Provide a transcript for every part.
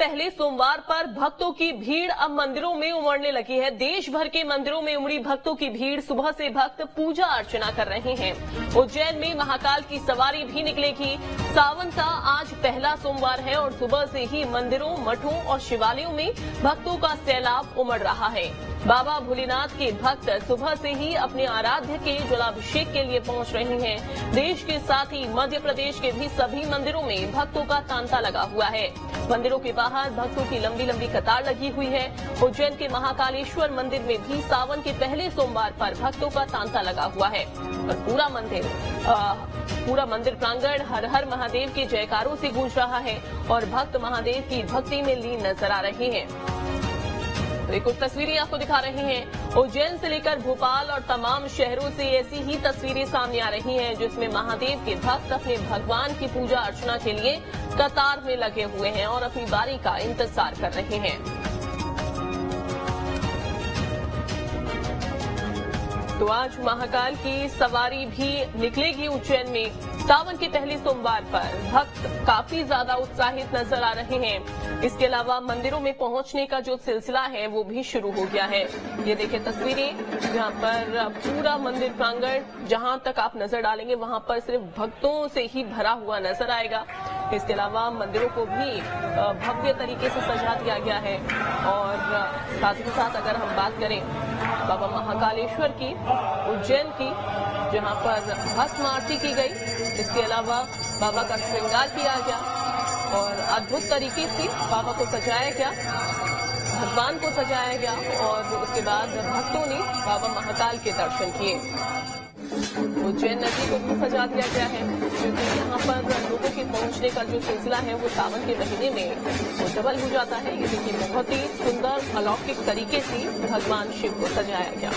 पहले सोमवार पर भक्तों की भीड़ अब मंदिरों में उमड़ने लगी है। देश भर के मंदिरों में उमड़ी भक्तों की भीड़। सुबह से भक्त पूजा अर्चना कर रहे हैं। उज्जैन में महाकाल की सवारी भी निकलेगी। सावन का आज पहला सोमवार है और सुबह से ही मंदिरों, मठों और शिवालयों में भक्तों का सैलाब उमड़ रहा है। बाबा भोलेनाथ के भक्त सुबह से ही अपने आराध्य के जलाभिषेक के लिए पहुंच रहे हैं। देश के साथ ही मध्य प्रदेश के भी सभी मंदिरों में भक्तों का तांता लगा हुआ है। मंदिरों के बाहर भक्तों की लंबी लंबी कतार लगी हुई है। उज्जैन के महाकालेश्वर मंदिर में भी सावन के पहले सोमवार पर भक्तों का तांता लगा हुआ है और पूरा मंदिर प्रांगण हर हर महादेव के जयकारों से गूंज रहा है और भक्त महादेव की भक्ति में लीन नजर आ रहे हैं। तो कुछ तस्वीरें आपको दिखा रहे हैं। उज्जैन से लेकर भोपाल और तमाम शहरों से ऐसी ही तस्वीरें सामने आ रही हैं, जिसमें महादेव के भक्त अपने भगवान की पूजा अर्चना के लिए कतार में लगे हुए हैं और अपनी बारी का इंतजार कर रहे हैं। तो आज महाकाल की सवारी भी निकलेगी उज्जैन में। सावन के पहले सोमवार पर भक्त काफी ज्यादा उत्साहित नजर आ रहे हैं। इसके अलावा मंदिरों में पहुंचने का जो सिलसिला है वो भी शुरू हो गया है। ये देखिए तस्वीरें, जहां पर पूरा मंदिर प्रांगण जहां तक आप नजर डालेंगे वहां पर सिर्फ भक्तों से ही भरा हुआ नजर आएगा। इसके अलावा मंदिरों को भी भव्य तरीके से सजा दिया गया है और साथ ही साथ अगर हम बात करें बाबा महाकालेश्वर की, उज्जैन की, जहां पर भस्म आरती की गई, इसके अलावा बाबा का श्रृंगार किया गया और अद्भुत तरीके से बाबा को सजाया गया, भगवान को सजाया गया और उसके बाद भक्तों ने बाबा महाकाल के दर्शन किए। उज्जैन नदी को भी सजा दिया गया है, क्योंकि यहाँ पर लोगों के पहुंचने का जो सिलसिला है वो सावन के महीने में वो डबल हो जाता है। ये देखिए बहुत ही सुंदर अलौकिक तरीके से भगवान शिव को सजाया गया।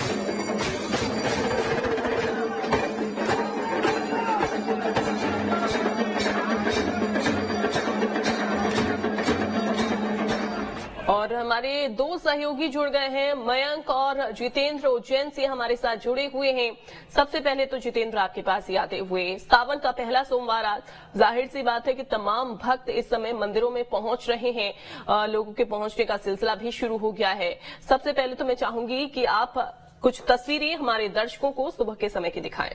और हमारे दो सहयोगी जुड़ गए हैं, मयंक और जितेंद्र उज्जैन से हमारे साथ जुड़े हुए हैं। सबसे पहले तो जितेंद्र आपके पास ही आते हुए, सावन का पहला सोमवार आज, जाहिर सी बात है कि तमाम भक्त इस समय मंदिरों में पहुंच रहे हैं। लोगों के पहुंचने का सिलसिला भी शुरू हो गया है। सबसे पहले तो मैं चाहूंगी कि आप कुछ तस्वीरें हमारे दर्शकों को सुबह के समय की दिखाएं।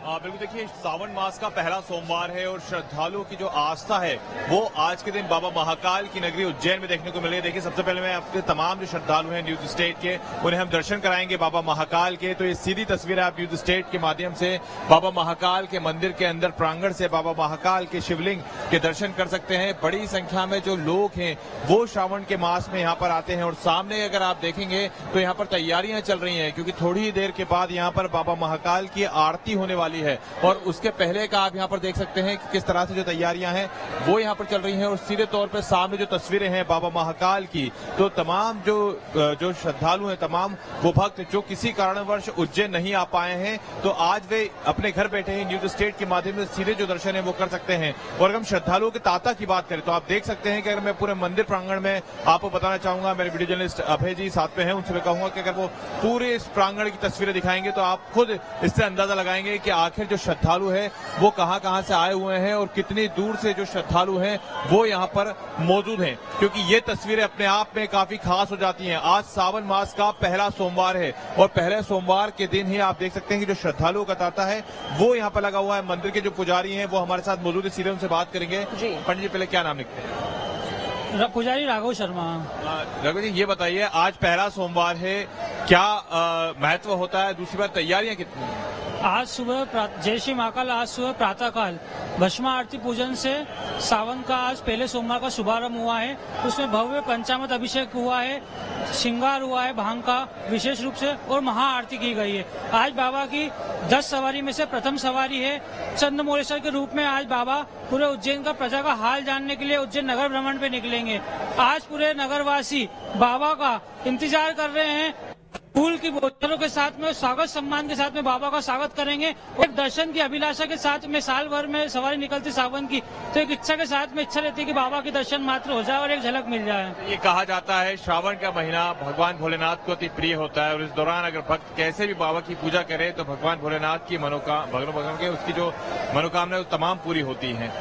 बिल्कुल, देखिए सावन मास का पहला सोमवार है और श्रद्धालुओं की जो आस्था है वो आज के दिन बाबा महाकाल की नगरी उज्जैन में देखने को मिले। देखिए सबसे पहले मैं आपके तमाम जो श्रद्धालु हैं न्यूज स्टेट के, उन्हें हम दर्शन कराएंगे बाबा महाकाल के। तो ये सीधी तस्वीर आप न्यूज स्टेट के माध्यम से बाबा महाकाल के मंदिर के अंदर प्रांगण से बाबा महाकाल के शिवलिंग के दर्शन कर सकते हैं। बड़ी संख्या में जो लोग हैं वो श्रावण के मास में यहाँ पर आते हैं और सामने अगर आप देखेंगे तो यहाँ पर तैयारियां चल रही हैं, क्योंकि थोड़ी ही देर के बाद यहाँ पर बाबा महाकाल की आरती होने वाली है और उसके पहले का आप यहाँ पर देख सकते हैं कि किस तरह से जो तैयारियां हैं वो यहाँ पर चल रही हैं। और सीधे तौर पर सामने जो तस्वीरें हैं बाबा महाकाल की, तो तमाम जो श्रद्धालु हैं, तमाम वो भक्त जो किसी कारणवश उज्जैन नहीं आ पाए हैं, तो आज वे अपने घर बैठे हैं न्यूज स्टेट के माध्यम से सीधे जो दर्शन है वो कर सकते हैं। और अगर हम श्रद्धालुओं के तांता की बात करें तो आप देख सकते हैं कि अगर मैं पूरे मंदिर प्रांगण में आपको बताना चाहूंगा, मेरे वीडियो जर्नलिस्ट अभय जी साथ में हैं, उनसे मैं कहूंगा कि अगर वो पूरे इस प्रांगण की तस्वीरें दिखाएंगे तो आप खुद इससे अंदाजा लगाएंगे कि आखिर जो श्रद्धालु है वो कहां से आए हुए हैं और कितनी दूर से जो श्रद्धालु हैं वो यहां पर मौजूद हैं, क्योंकि ये तस्वीरें अपने आप में काफी खास हो जाती हैं। आज सावन मास का पहला सोमवार है और पहले सोमवार के दिन ही आप देख सकते हैं कि जो श्रद्धालुओं का तांता है वो यहां पर लगा हुआ है। मंदिर के जो पुजारी हैं वो हमारे साथ मौजूद है, सीधे उनसे बात करेंगे। पंडित जी, पहले क्या नाम लिखते हैं? पुजारी राघव शर्मा। राघव जी, ये बताइए आज पहला सोमवार है, क्या महत्व होता है? दूसरी बात, तैयारियां कितनी हैं? आज सुबह जय श्री महाकाल, आज सुबह प्रातःकाल भस्म आरती पूजन से सावन का आज पहले सोमवार का शुभारंभ हुआ है। उसमें भव्य पंचामृत अभिषेक हुआ है, श्रृंगार हुआ है भांग का विशेष रूप से और महाआरती की गई है। आज बाबा की 10 सवारी में से प्रथम सवारी है। चंद्रमौलेश्वर के रूप में आज बाबा पूरे उज्जैन का प्रजा का हाल जानने के लिए उज्जैन नगर भ्रमण पे निकलेंगे। आज पूरे नगरवासी बाबा का इंतजार कर रहे हैं। फूल की बोतलों के साथ में स्वागत सम्मान के साथ में बाबा का स्वागत करेंगे और दर्शन की अभिलाषा के साथ में साल भर में सवारी निकलती सावन की, तो एक इच्छा के साथ में इच्छा रहती है कि बाबा की दर्शन मात्र हो जाए और एक झलक मिल जाए। ये कहा जाता है श्रावण का महीना भगवान भोलेनाथ को अति प्रिय होता है और इस दौरान अगर भक्त कैसे भी बाबा की पूजा करे तो भगवान भोलेनाथ की उसकी जो मनोकामना तमाम पूरी होती है।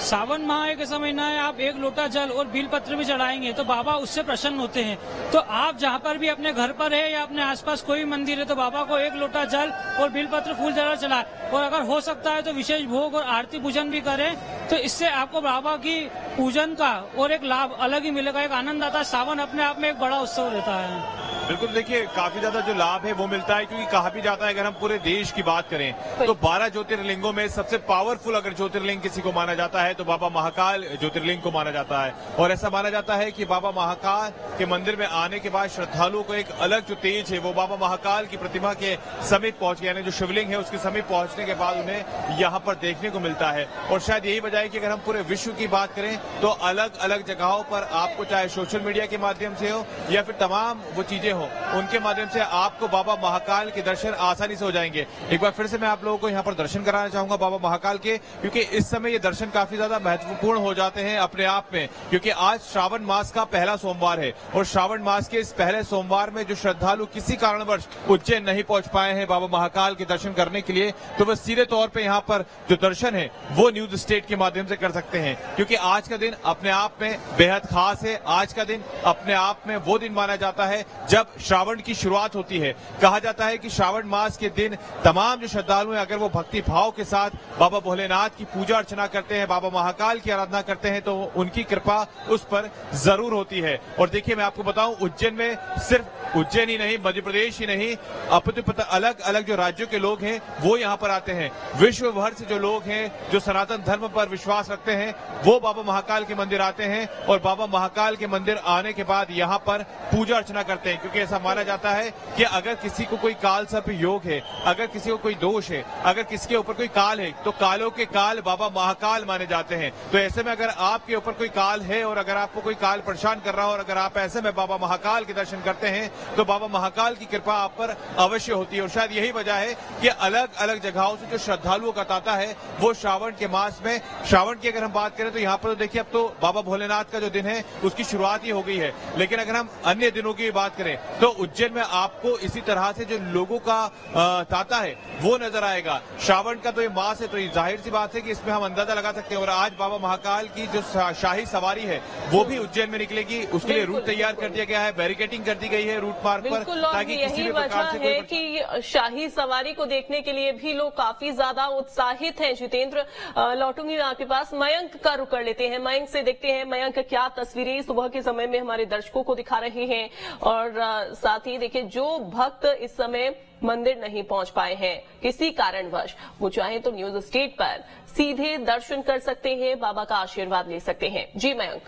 सावन माह एक ऐसा महीना है, आप एक लोटा जल और बेलपत्र भी चढ़ाएंगे तो बाबा उससे प्रसन्न होते हैं। तो आप जहाँ पर भी अपने घर पर है या अपने आसपास कोई मंदिर है तो बाबा को एक लोटा जल और बेलपत्र फूल जला चढ़ाए, और अगर हो सकता है तो विशेष भोग और आरती पूजन भी करें। तो इससे आपको बाबा की पूजन का और एक लाभ अलग ही मिलेगा, एक आनंद आता है। सावन अपने आप में एक बड़ा उत्सव रहता है। बिल्कुल, देखिए काफी ज्यादा जो लाभ है वो मिलता है, क्योंकि कहा भी जाता है अगर हम पूरे देश की बात करें तो 12 ज्योतिर्लिंगों में सबसे पावरफुल अगर ज्योतिर्लिंग किसी को माना जाता है तो बाबा महाकाल ज्योतिर्लिंग को माना जाता है। और ऐसा माना जाता है कि बाबा महाकाल के मंदिर में आने के बाद श्रद्धालुओं को एक अलग जो तेज है वो बाबा महाकाल की प्रतिमा के समीप पहुंच, यानी जो शिवलिंग है उसके समीप पहुंचने के बाद उन्हें यहाँ पर देखने को मिलता है। और शायद यही वजह है कि अगर हम पूरे विश्व की बात करें तो अलग अलग जगहों पर आपको चाहे सोशल मीडिया के माध्यम से हो या फिर तमाम वो चीजें हो उनके माध्यम से आपको बाबा महाकाल के दर्शन आसानी से हो जाएंगे। एक बार फिर से मैं आप लोगों को यहाँ पर दर्शन कराना चाहूंगा बाबा महाकाल के, क्योंकि इस समय ये दर्शन काफी ज्यादा महत्वपूर्ण हो जाते हैं अपने आप में, क्योंकि आज श्रावण मास का पहला सोमवार है और श्रावण मास के इस पहले सोमवार में जो श्रद्धालु किसी कारणवश उज्जैन नहीं पहुंच पाए हैं बाबा महाकाल के दर्शन करने के लिए, तो वह सीधे तौर पर यहाँ पर जो दर्शन है वो न्यूज स्टेट के माध्यम से कर सकते हैं, क्योंकि आज का दिन अपने आप में बेहद खास है। आज का दिन अपने आप में वो दिन माना जाता है जब श्रावण की शुरुआत होती है। कहा जाता है कि श्रावण मास के दिन तमाम जो श्रद्धालु हैं अगर वो भक्ति भाव के साथ बाबा भोलेनाथ की पूजा अर्चना करते हैं, बाबा महाकाल की आराधना करते हैं तो उनकी कृपा उस पर जरूर होती है। और देखिए मैं आपको बताऊं, उज्जैन में सिर्फ उज्जैन ही नहीं, मध्य प्रदेश ही नहीं, अपितु अलग अलग जो राज्यों के लोग हैं वो यहाँ पर आते हैं। विश्व भर से जो लोग हैं जो सनातन धर्म पर विश्वास रखते हैं वो बाबा महाकाल के मंदिर आते हैं और बाबा महाकाल के मंदिर आने के बाद यहाँ पर पूजा अर्चना करते हैं, क्योंकि ऐसा माना जाता है कि अगर किसी को कोई काल सर्प योग है, अगर किसी को कोई दोष है, अगर किसी के ऊपर कोई काल है तो कालों के काल बाबा महाकाल माने जाते हैं। तो ऐसे में अगर आपके ऊपर कोई काल है और अगर आपको कोई काल परेशान कर रहा हो और अगर आप ऐसे में बाबा महाकाल के दर्शन करते हैं तो बाबा महाकाल की कृपा आप पर अवश्य होती है। और शायद यही वजह है कि अलग अलग जगहों से जो श्रद्धालुओं का तांता है वो श्रावण के मास में, श्रावण की अगर हम बात करें तो यहाँ पर तो देखिए अब तो बाबा भोलेनाथ का जो दिन है उसकी शुरुआत ही हो गई है, लेकिन अगर हम अन्य दिनों की बात करें तो उज्जैन में आपको इसी तरह से जो लोगों का तांता है वो नजर आएगा। श्रावण का तो ये मास है तो ये जाहिर सी बात है कि इसमें हम अंदाजा लगा सकते हैं। और आज बाबा महाकाल की जो शाही सवारी है वो भी उज्जैन में निकलेगी, उसके लिए रूट तैयार कर दिया गया है, बैरिकेटिंग कर दी गई है रूट मार्ग पर, ताकि किसी भी प्रकार से है कि शाही सवारी को देखने के लिए भी लोग काफी ज्यादा उत्साहित हैं। जितेंद्र, लौटूंगी मैं आपके पास, मयंक का रुख कर लेते हैं। मयंक से देखते हैं मयंक क्या तस्वीरें सुबह के समय में हमारे दर्शकों को दिखा रहे हैं। और साथ ही देखिए जो भक्त इस समय मंदिर नहीं पहुंच पाए हैं किसी कारणवश, वो चाहे तो न्यूज स्टेट पर सीधे दर्शन कर सकते हैं, बाबा का आशीर्वाद ले सकते हैं। जी मयंक,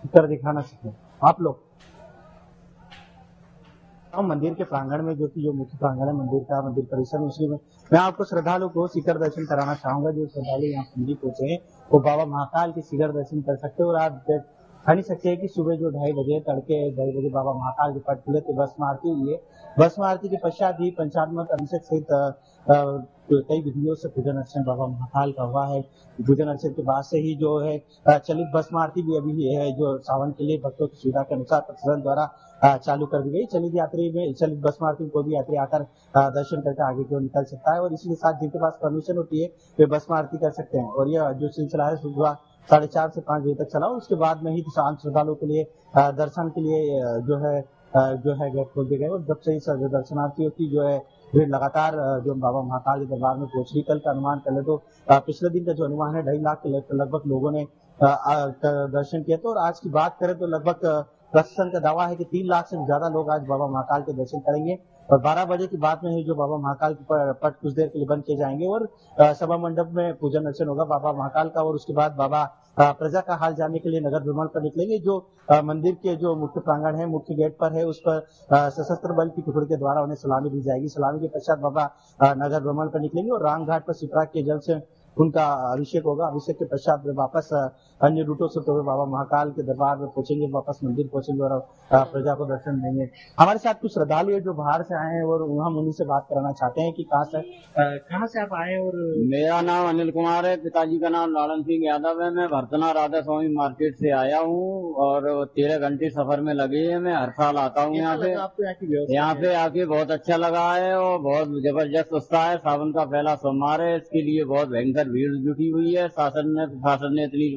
कर दिखाना सकते आप लोग मंदिर के प्रांगण में, जो कि जो मुख्य प्रांगण है मंदिर का, मंदिर परिसर में, उसी में मैं आपको श्रद्धालु को शिखर दर्शन कराना चाहूंगा। जो श्रद्धालु यहाँ मंदिर पहुंचे हैं वो बाबा महाकाल के शिखर दर्शन कर सकते हैं। और आप नहीं सकते हैं कि सुबह जो 2:30 बजे, तड़के 2:30 बजे बाबा महाकाल के पट खुले तो भस्म आरती हुई है। भस्म आरती के पश्चात ही पंचामृत अभिषेक सहित कई विधियों से पूजन अर्चन बाबा महाकाल का हुआ है। पूजन अर्चन के बाद से ही जो है चलित भस्म आरती भी अभी है जो सावन के लिए भक्तों की सुविधा के अनुसार प्रशासन द्वारा चालू कर दी गई। चलित यात्री में चलित भस्म आरती को भी यात्री आकर दर्शन करके आगे की ओर निकल सकता है और इसी के साथ जिनके पास परमिशन होती है वे भस्म आरती कर सकते हैं। और यह जो सिलसिला है सुबह 4:30 से 5 बजे तक चला, उसके बाद में ही शांत श्रद्धालुओं के लिए दर्शन के लिए जो है गेट खोल दिए गए। और जब से ही दर्शनार्थियों की जो है भीड़ लगातार जो बाबा महाकाल के दरबार में पहुंच रही, कल का अनुमान कर ले तो पिछले दिन का जो अनुमान है 2.5 लाख के लगभग लोगों ने दर्शन किया। तो और आज की बात करें तो लगभग प्रशासन का दावा है कि 3 लाख से ज्यादा लोग आज बाबा महाकाल के दर्शन करेंगे। और 12 बजे की बाद में ही जो बाबा महाकाल के पट कुछ देर के लिए बंद किए जाएंगे और सभा मंडप में पूजन अर्चन होगा बाबा महाकाल का। और उसके बाद बाबा प्रजा का हाल जानने के लिए नगर भ्रमण पर निकलेंगे। जो मंदिर के जो मुख्य प्रांगण है, मुख्य गेट पर है, उस पर सशस्त्र बल की टुकड़ी के द्वारा उन्हें सलामी दी जाएगी। सलामी के पश्चात बाबा नगर भ्रमण पर निकलेंगे और रामघाट पर शिप्राग के जल से उनका अभिषेक होगा। अभिषेक के पश्चात वापस अन्य रूटों से तो बाबा महाकाल के दरबार में पहुंचेंगे, वापस मंदिर पहुंचेंगे और प्रजा को दर्शन देंगे। हमारे साथ कुछ श्रद्धालु है जो बाहर से आए हैं और हम उन्हीं से बात कराना चाहते हैं कि कहाँ से आप आए। और मेरा नाम अनिल कुमार है, पिताजी का नाम लालन सिंह यादव है। मैं भरतना राधा स्वामी मार्केट से आया हूँ और 13 घंटे सफर में लगे हैं। मैं हर साल आता हूँ यहाँ पे। यहाँ पे आके बहुत अच्छा लगा है और बहुत जबरदस्त उत्साह है। सावन का पहला सोमवार है, इसके लिए बहुत भयंकर भीड़ जुटी हुई है। प्रशासन ने इतनी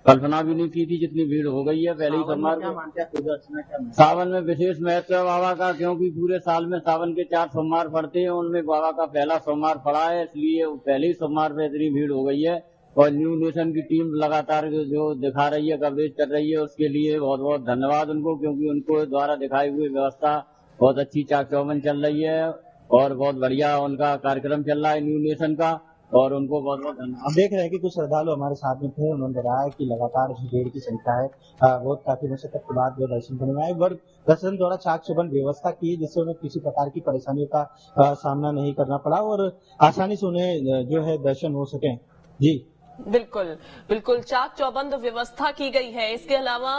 कल्पना भी नहीं की थी जितनी भीड़ हो गई है पहले ही सोमवार को। सावन में विशेष महत्व है बाबा का, क्योंकि पूरे साल में सावन के 4 सोमवार पड़ते हैं, उनमें बाबा का पहला सोमवार पड़ा है, इसलिए पहले ही सोमवार पे इतनी भीड़ हो गई है। और न्यू नेशन की टीम लगातार जो दिखा रही है, कवरेज कर रही है, उसके लिए बहुत बहुत धन्यवाद उनको, क्योंकि उनको द्वारा दिखाई हुई व्यवस्था बहुत अच्छी चाक चौबंद चल रही है और बहुत बढ़िया उनका कार्यक्रम चल रहा है न्यू नेशन का, और उनको बहुत बहुत धन्यवाद। हम देख रहे हैं कि कुछ श्रद्धालु हमारे साथ में थे, उन्होंने बताया कि लगातार भीड़ की संख्या है, बहुत काफी मशक्कत के बाद जो दर्शन करने में आए, और दर्शन द्वारा चाक चौबंद व्यवस्था की है, जिससे उन्हें किसी प्रकार की परेशानियों का सामना नहीं करना पड़ा और आसानी से उन्हें जो है दर्शन हो सके। जी बिल्कुल बिल्कुल, चाक चौबंद व्यवस्था की गई है। इसके अलावा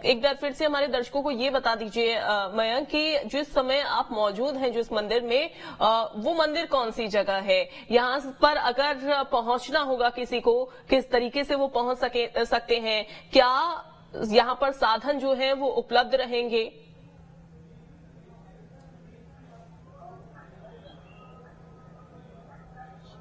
एक बार फिर से हमारे दर्शकों को ये बता दीजिए मयंक कि जिस समय आप मौजूद हैं जिस मंदिर में, वो मंदिर कौन सी जगह है, यहाँ पर अगर पहुंचना होगा किसी को, किस तरीके से वो पहुंच सकते हैं, क्या यहाँ पर साधन जो है वो उपलब्ध रहेंगे?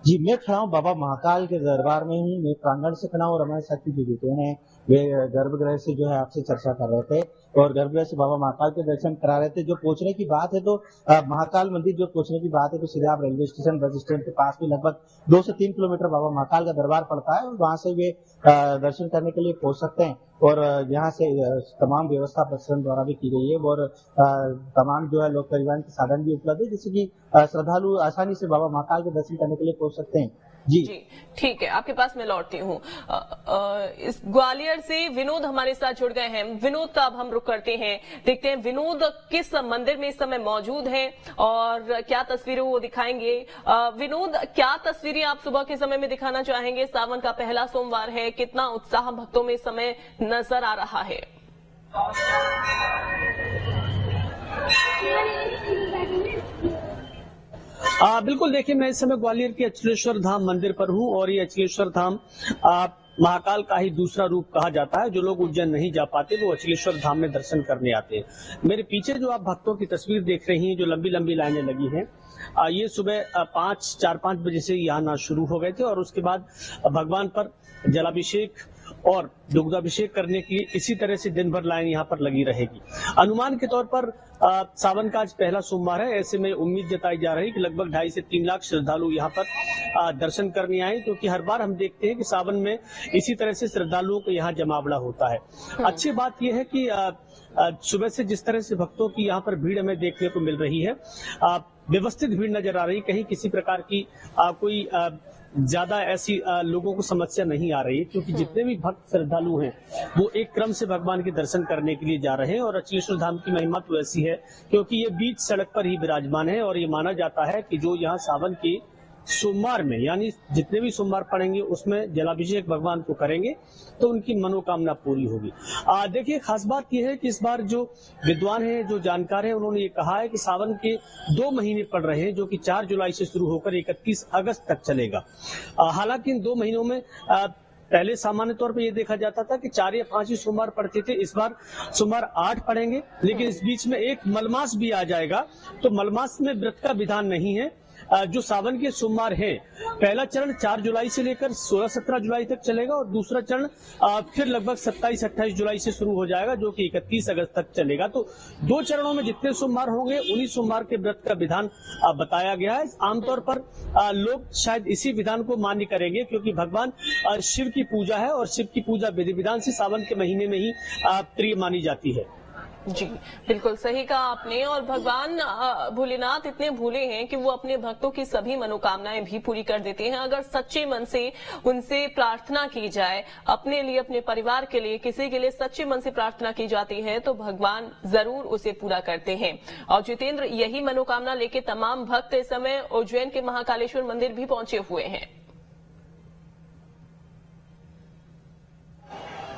जी, मैं खड़ा हूँ बाबा महाकाल के दरबार में हूँ, मैं प्रांगण से खड़ा हूँ और हमारे साथी जो जुटे हैं वे गर्भगृह से जो है आपसे चर्चा कर रहे थे और गर्भगृह से बाबा महाकाल के दर्शन करा रहे थे। जो पहुंचने की बात है तो महाकाल मंदिर जो पहुंचने की बात है तो सीधे आप रेलवे स्टेशन बस स्टैंड के पास में लगभग 2 से 3 किलोमीटर बाबा महाकाल का दरबार पड़ता है और वहां से वे दर्शन करने के लिए पहुंच सकते हैं। और यहाँ से तमाम व्यवस्था प्रशासन द्वारा भी की गई है और तमाम जो है लोक परिवहन के साधन भी उपलब्ध है, जिससे कि श्रद्धालु आसानी से बाबा महाकाल के दर्शन करने के लिए पहुंच सकते हैं। जी ठीक है, आपके पास मैं लौटती हूँ। इस ग्वालियर से विनोद हमारे साथ जुड़ गए हैं। विनोद का अब हम रुक करते हैं, देखते हैं विनोद किस मंदिर में इस समय मौजूद हैं और क्या तस्वीरें वो दिखाएंगे। विनोद, क्या तस्वीरें आप सुबह के समय में दिखाना चाहेंगे? सावन का पहला सोमवार है, कितना उत्साह भक्तों में इस समय नजर आ रहा है? बिल्कुल, देखिए मैं इस समय ग्वालियर के अचलेश्वर धाम मंदिर पर हूँ और ये अचलेश्वर धाम महाकाल का ही दूसरा रूप कहा जाता है। जो लोग उज्जैन नहीं जा पाते वो अचलेश्वर धाम में दर्शन करने आते हैं। मेरे पीछे जो आप भक्तों की तस्वीर देख रही हैं, जो लंबी लंबी लाइनें लगी हैं, ये सुबह 4-5 बजे से यहाँ आना शुरू हो गए थे और उसके बाद भगवान पर जलाभिषेक और दुग्धाभिषेक करने की इसी तरह से दिन भर लाइन यहाँ पर लगी रहेगी। अनुमान के तौर पर सावन का आज पहला सोमवार है, ऐसे में उम्मीद जताई जा रही है कि लगभग 2.5 से 3 लाख श्रद्धालु यहाँ पर दर्शन करने आए, क्योंकि हर बार हम देखते हैं कि सावन में इसी तरह से श्रद्धालुओं को यहाँ जमावड़ा होता है। अच्छी बात यह है कि सुबह से जिस तरह से भक्तों की यहाँ पर भीड़ हमें देखने को मिल रही है, व्यवस्थित भीड़ नजर आ रही, कहीं किसी प्रकार की कोई ज्यादा ऐसी लोगों को समस्या नहीं आ रही है, क्योंकि जितने भी भक्त श्रद्धालु हैं वो एक क्रम से भगवान के दर्शन करने के लिए जा रहे हैं। और अचलेश्वर धाम की महिमा तो ऐसी है क्योंकि ये बीच सड़क पर ही विराजमान है और ये माना जाता है कि जो यहाँ सावन के सोमवार में, यानी जितने भी सोमवार पड़ेंगे उसमें जलाभिषेक भगवान को करेंगे तो उनकी मनोकामना पूरी होगी। देखिए, खास बात यह है कि इस बार जो विद्वान हैं, जो जानकार हैं, उन्होंने ये कहा है कि सावन के 2 महीने पड़ रहे हैं, जो कि 4 जुलाई से शुरू होकर 31 अगस्त तक चलेगा। हालांकि इन 2 महीनों में पहले सामान्य तौर पे ये देखा जाता था कि 4 या 5 ही सोमवार पड़ते थे। इस बार सोमवार 8 पड़ेंगे, लेकिन इस बीच में एक मलमास भी आ जाएगा, तो मलमास में व्रत का विधान नहीं है। जो सावन के सोमवार है, पहला चरण 4 जुलाई से लेकर 16-17 जुलाई तक चलेगा और दूसरा चरण फिर लगभग 27-28 जुलाई से शुरू हो जाएगा, जो कि 31 अगस्त तक चलेगा। तो 2 चरणों में जितने सोमवार होंगे उन्हीं सोमवार के व्रत का विधान बताया गया है। आमतौर पर लोग शायद इसी विधान को मान्य करेंगे, क्योंकि भगवान शिव की पूजा है और शिव की पूजा विधि विधान से सावन के महीने में ही प्रिय मानी जाती है। जी बिल्कुल सही कहा आपने। और भगवान भोलेनाथ इतने भोले हैं कि वो अपने भक्तों की सभी मनोकामनाएं भी पूरी कर देते हैं। अगर सच्चे मन से उनसे प्रार्थना की जाए, अपने लिए, अपने परिवार के लिए, किसी के लिए सच्चे मन से प्रार्थना की जाती है तो भगवान जरूर उसे पूरा करते हैं। और जितेंद्र, यही मनोकामना लेके तमाम भक्त इस समय उज्जैन के महाकालेश्वर मंदिर भी पहुंचे हुए हैं।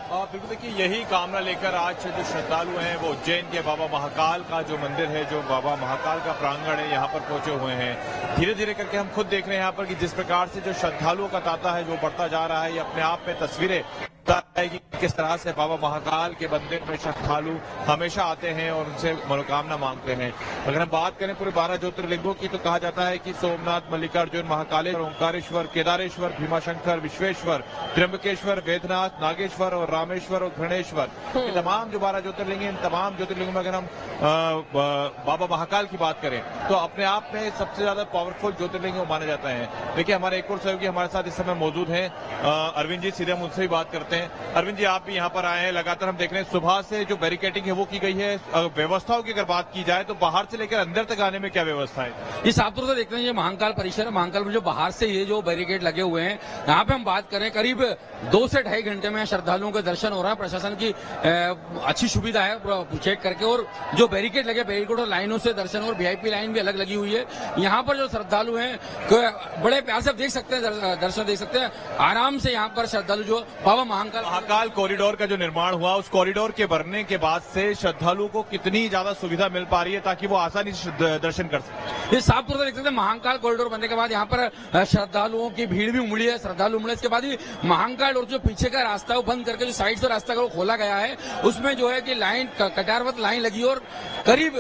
बिल्कुल, देखिए यही कामना लेकर आज जो श्रद्धालु हैं वो उज्जैन के बाबा महाकाल का जो मंदिर है, जो बाबा महाकाल का प्रांगण है, यहाँ पर पहुंचे हुए हैं। धीरे धीरे करके हम खुद देख रहे हैं यहाँ पर कि जिस प्रकार से जो श्रद्धालुओं का तांता है वो बढ़ता जा रहा है। ये अपने आप में तस्वीरें है कि किस तरह से बाबा महाकाल के मंदिर में श्रद्धालु हमेशा आते हैं और उनसे मनोकामना मांगते हैं। अगर हम बात करें पूरे 12 ज्योतिर्लिंगों की तो कहा जाता है कि सोमनाथ, मल्लिकार्जुन, महाकालेश्वर, ओंकारेश्वर, केदारेश्वर, भीमाशंकर, विश्वेश्वर, त्र्यंबकेश्वर, वेदनाथ, नागेश्वर और रामेश्वर और घृणेश्वर, ये तमाम जो 12 ज्योतिर्लिंग हैं, इन तमाम ज्योतिर्लिंगों में अगर हम बाबा महाकाल की बात करें तो अपने आप में सबसे ज्यादा पावरफुल ज्योतिर्लिंग माना जाता है। देखिए हमारे एक और सहयोगी हमारे साथ इस समय मौजूद हैं, अरविंद जी, सीधे हम उनसे भी बात करते हैं। अरविंद जी, आप भी यहाँ पर आए हैं, लगातार हम देख रहे हैं सुबह से जो बैरिकेडिंग है वो की गई है। व्यवस्थाओं की अगर बात की जाए तो बाहर से लेकर अंदर तक आने में क्या व्यवस्था है? ये साफ तौर से देखते हैं, ये महाकाल परिसर है। महाकाल में जो बाहर से ये जो बैरिकेड लगे हुए हैं, यहाँ पे हम बात करें करीब 2 से 2.5 घंटे में श्रद्धालुओं के दर्शन हो रहा है। प्रशासन की अच्छी सुविधा है चेक करके, और जो बैरिकेड लगे, बैरिकेड और लाइनों से दर्शन, और वीआईपी लाइन भी अलग लगी हुई है। यहाँ पर जो श्रद्धालु हैं बड़े प्यार से देख सकते हैं, दर्शन देख सकते हैं आराम से। यहाँ पर श्रद्धालु जो बाबा महाकाल कॉरिडोर का जो निर्माण हुआ, उस कॉरिडोर के बनने के बाद से श्रद्धालुओं को कितनी ज्यादा सुविधा मिल पा रही है ताकि वो आसानी से दर्शन कर सके? ये साफ तौर से देख सकते हैं, महाकाल कॉरिडोर बनने के बाद यहाँ पर श्रद्धालुओं की भीड़ भी उमड़ी है। श्रद्धालु उमड़े, इसके बाद ही महाकाल और जो पीछे का रास्ता है वो बंद करके जो साइड से रास्ता वो खोला गया है, उसमें जो है कि लाइन कतारबद्ध लाइन लगी, और करीब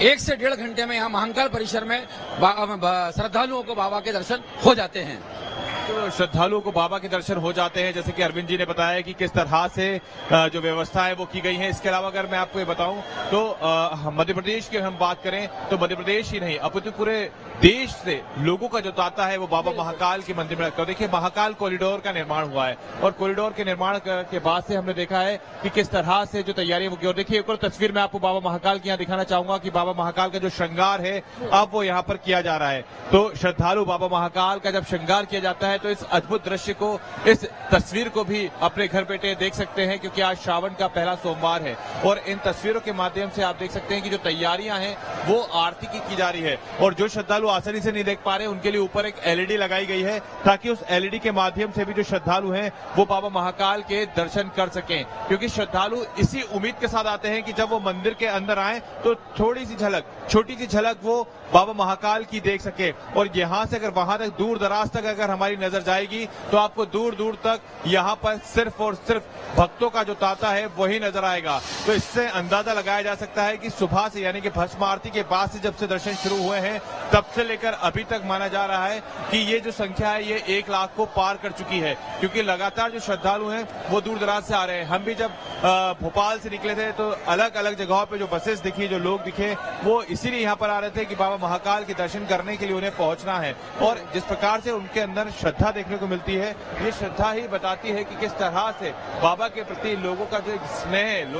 1 से 1.5 घंटे में यहाँ महाकाल परिसर में श्रद्धालुओं को बाबा के दर्शन हो जाते हैं। तो श्रद्धालुओं को बाबा के दर्शन हो जाते हैं, जैसे कि अरविंद जी ने बताया कि किस तरह से जो व्यवस्था है वो की गई है। इसके अलावा अगर मैं आपको ये बताऊं तो मध्य प्रदेश की हम बात करें तो मध्य प्रदेश ही नहीं अपितु पूरे देश से लोगों का जो तांता है वो बाबा महाकाल के मंदिर में लगता है। देखिए महाकाल कॉरिडोर का निर्माण हुआ है, और कॉरिडोर के निर्माण के बाद से हमने देखा है कि किस तरह से जो तैयारी वो की। और देखिए एक और तस्वीर मैं आपको बाबा महाकाल की यहाँ दिखाना चाहूंगा कि बाबा महाकाल का जो श्रृंगार है अब वो यहाँ पर किया जा रहा है। तो श्रद्धालु बाबा महाकाल का जब श्रृंगार किया जाता है तो इस अद्भुत दृश्य को, इस तस्वीर को भी अपने घर बैठे देख सकते हैं, क्योंकि आज श्रावण का पहला सोमवार है। और इन तस्वीरों के माध्यम से आप देख सकते हैं कि जो तैयारियां हैं वो आरती की जा रही है। और जो श्रद्धालु आसानी से नहीं देख पा रहे उनके लिए ऊपर एक एलईडी लगाई गई है, ताकि उस एलईडी के माध्यम से भी जो श्रद्धालु हैं वो बाबा महाकाल के दर्शन कर सकें। क्योंकि श्रद्धालु इसी उम्मीद के साथ आते हैं कि जब वो मंदिर के अंदर आए तो थोड़ी सी झलक, छोटी सी झलक वो बाबा महाकाल की देख सके। और यहाँ से अगर वहां तक दूर दराज तक अगर हमारी नजर जाएगी तो आपको दूर दूर तक यहाँ पर सिर्फ और सिर्फ भक्तों का जो तांता है वही नजर आएगा। तो इससे अंदाजा लगाया जा सकता है कि सुबह से, यानी कि भस्म आरती के बाद से जब से दर्शन शुरू हुए हैं तब से लेकर अभी तक माना जा रहा है कि ये जो संख्या है ये 1 लाख को पार कर चुकी है। क्योंकि लगातार जो श्रद्धालु हैं वो दूर दराज से आ रहे हैं। हम भी जब भोपाल से निकले थे तो अलग अलग जगहों पे जो बसेस दिखी, जो लोग दिखे, वो इसीलिए यहाँ पर आ रहे थे कि बाबा महाकाल के दर्शन करने के लिए उन्हें पहुंचना है। और जिस प्रकार से उनके अंदर श्रद्धा देखने को मिलती है, ये श्रद्धा ही बताती है कि किस तरह से बाबा के प्रति लोगों का जो स्नेह है,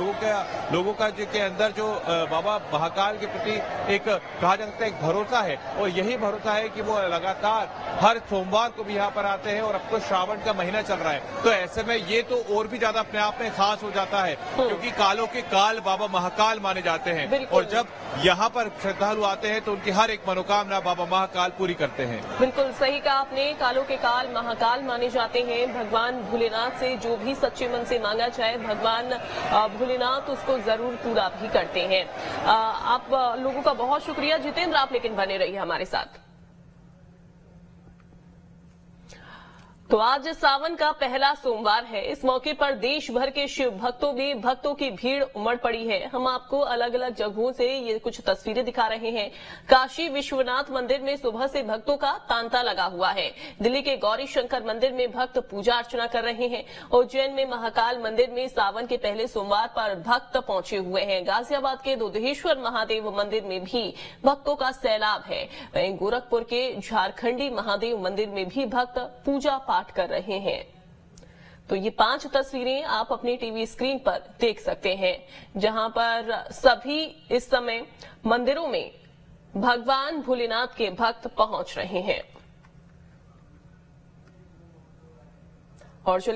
लोगों का जो के अंदर जो बाबा महाकाल के प्रति एक कहा जा सकता है एक भरोसा है। और यही भरोसा है कि वो लगातार हर सोमवार को भी यहाँ पर आते हैं। और अब तो श्रावण का महीना चल रहा है, तो ऐसे में ये तो और भी ज्यादा अपने आप में खास हो जाता है, क्योंकि कालों के काल बाबा महाकाल माने जाते हैं। और जब यहाँ पर श्रद्धालु आते हैं तो उनकी हर एक मनोकामना बाबा महाकाल पूरी करते हैं। बिल्कुल सही कहा आपने, कालों के काल महाकाल माने जाते हैं। भगवान भोलेनाथ से जो भी सच्चे मन से मांगा जाए, भगवान भोलेनाथ उसको जरूर पूरा भी करते हैं। आप लोगों का बहुत शुक्रिया जितेंद्र, आप लेकिन बने रहिए हमारे साथ। तो आज सावन का पहला सोमवार है। इस मौके पर देश भर के शिव भक्तों में भक्तों की भीड़ उमड़ पड़ी है। हम आपको अलग अलग जगहों से ये कुछ तस्वीरें दिखा रहे हैं। काशी विश्वनाथ मंदिर में सुबह से भक्तों का तांता लगा हुआ है। दिल्ली के गौरी शंकर मंदिर में भक्त पूजा अर्चना कर रहे हैं। उज्जैन में महाकाल मंदिर में सावन के पहले सोमवार पर भक्त पहुंचे हुए हैं। गाजियाबाद के दुधेश्वर महादेव मंदिर में भी भक्तों का सैलाब है। वहीं गोरखपुर के झारखंडी महादेव मंदिर में भी भक्त पूजा पाठ कर रहे हैं। तो ये 5 तस्वीरें आप अपनी टीवी स्क्रीन पर देख सकते हैं, जहां पर सभी इस समय मंदिरों में भगवान भोलेनाथ के भक्त पहुंच रहे हैं। और चलिए